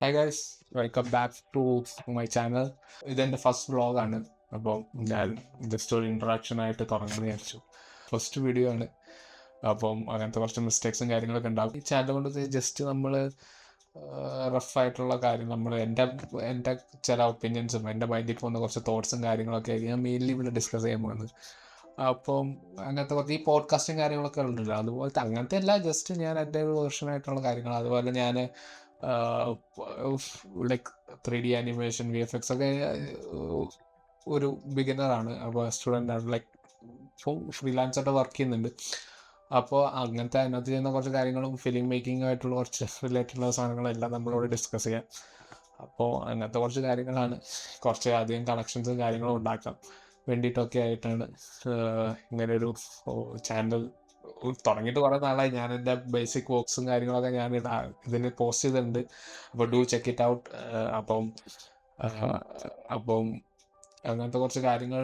Hi guys, welcome back to my channel. ഇതെൻ്റെ first വ്ളോഗാണ്. അപ്പോൾ ഞാൻ ജസ്റ്റ് ഒരു ഇൻട്രൊഡക്ഷൻ ആയിട്ട് തുടങ്ങാമെന്ന് വിചാരിച്ചു. ഫസ്റ്റ് വീഡിയോ ആണ്. അപ്പം അങ്ങനത്തെ കുറച്ച് മിസ്റ്റേക്സും കാര്യങ്ങളൊക്കെ ഉണ്ടാകും. ഈ ചാനൽ കൊണ്ട് ജസ്റ്റ് നമ്മൾ റഫായിട്ടുള്ള കാര്യം എൻ്റെ ചില ഒപ്പീനിയൻസും എൻ്റെ മൈൻഡിൽ പോകുന്ന കുറച്ച് തോട്ട്സും കാര്യങ്ങളൊക്കെ ഞാൻ മെയിൻലി ഇവിടെ ഡിസ്കസ് ചെയ്യാൻ പോകുന്നത്. അപ്പം അങ്ങനത്തെ കുറച്ച് ഈ പോഡ്കാസ്റ്റും കാര്യങ്ങളൊക്കെ ഉണ്ടല്ലോ, അതുപോലത്തെ അങ്ങനത്തെ അല്ല, ജസ്റ്റ് ഞാൻ എൻ്റെ ഒരു വേർഷനായിട്ടുള്ള കാര്യങ്ങൾ. അതുപോലെ ഞാൻ ലൈക്ക് 3D ആനിമേഷൻ VFX ഒക്കെ ഒരു ബിഗിനറാണ്. അപ്പോൾ സ്റ്റുഡൻ്റാണ്, ലൈക്ക് ഫ്രീലാൻസായിട്ട് വർക്ക് ചെയ്യുന്നുണ്ട്. അപ്പോൾ അങ്ങനത്തെ അതിനകത്ത് ചെയ്യുന്ന കുറച്ച് കാര്യങ്ങളും ഫിലിം മേക്കിംഗ് ആയിട്ടുള്ള കുറച്ച് റിലേറ്റഡുള്ള സാധനങ്ങളെല്ലാം നമ്മളോട് ഡിസ്കസ് ചെയ്യാം. അപ്പോൾ അങ്ങനത്തെ കുറച്ച് കാര്യങ്ങളാണ്, കുറച്ച് അധികം കണക്ഷൻസും കാര്യങ്ങളും ഉണ്ടാക്കാൻ വേണ്ടിയിട്ടൊക്കെ ആയിട്ടാണ് ഇങ്ങനെയൊരു ചാനൽ തുടങ്ങിയിട്ട് കുറേ നാളായി. ഞാൻ എൻ്റെ ബേസിക് വർക്ക്സും കാര്യങ്ങളൊക്കെ ഞാൻ ഇതിന് പോസ്റ്റ് ചെയ്തിട്ടുണ്ട്. അപ്പോൾ ഡു ചെക്ക് ഇറ്റ് ഔട്ട്. അപ്പം അപ്പം അങ്ങനത്തെ കുറച്ച് കാര്യങ്ങൾ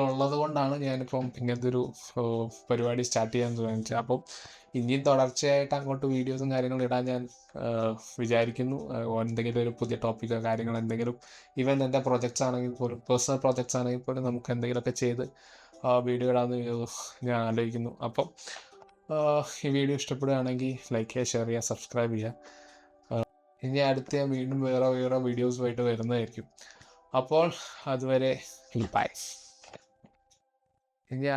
ഉള്ളത് കൊണ്ടാണ് ഞാനിപ്പം ഇങ്ങനത്തെ ഒരു പരിപാടി സ്റ്റാർട്ട് ചെയ്യാൻ തോന്നിച്ചത്. അപ്പം ഇനിയും തുടർച്ചയായിട്ട് അങ്ങോട്ട് വീഡിയോസും കാര്യങ്ങളും ഇടാൻ ഞാൻ വിചാരിക്കുന്നു. എന്തെങ്കിലും ഒരു പുതിയ ടോപ്പിക്കോ കാര്യങ്ങൾ എന്തെങ്കിലും, ഈവൻ എൻ്റെ പ്രൊജക്ട്സ് ആണെങ്കിൽ പോലും, പേഴ്സണൽ പ്രൊജക്ട്സ് ആണെങ്കിൽ പോലും നമുക്ക് എന്തെങ്കിലുമൊക്കെ ചെയ്ത് വീഡിയോ ഇടാമെന്ന് ഞാൻ ആലോചിക്കുന്നു. അപ്പം ഈ വീഡിയോ ഇഷ്ടപ്പെടുകയാണെങ്കിൽ ലൈക്ക് ചെയ്യുക, ഷെയർ ചെയ്യുക, സബ്സ്ക്രൈബ് ചെയ്യുക. ഇനി അടുത്ത വീണ്ടും വേറെ വീഡിയോസുമായിട്ട് വരുന്നതായിരിക്കും. അപ്പോൾ അതുവരെ ബൈ. ഇനി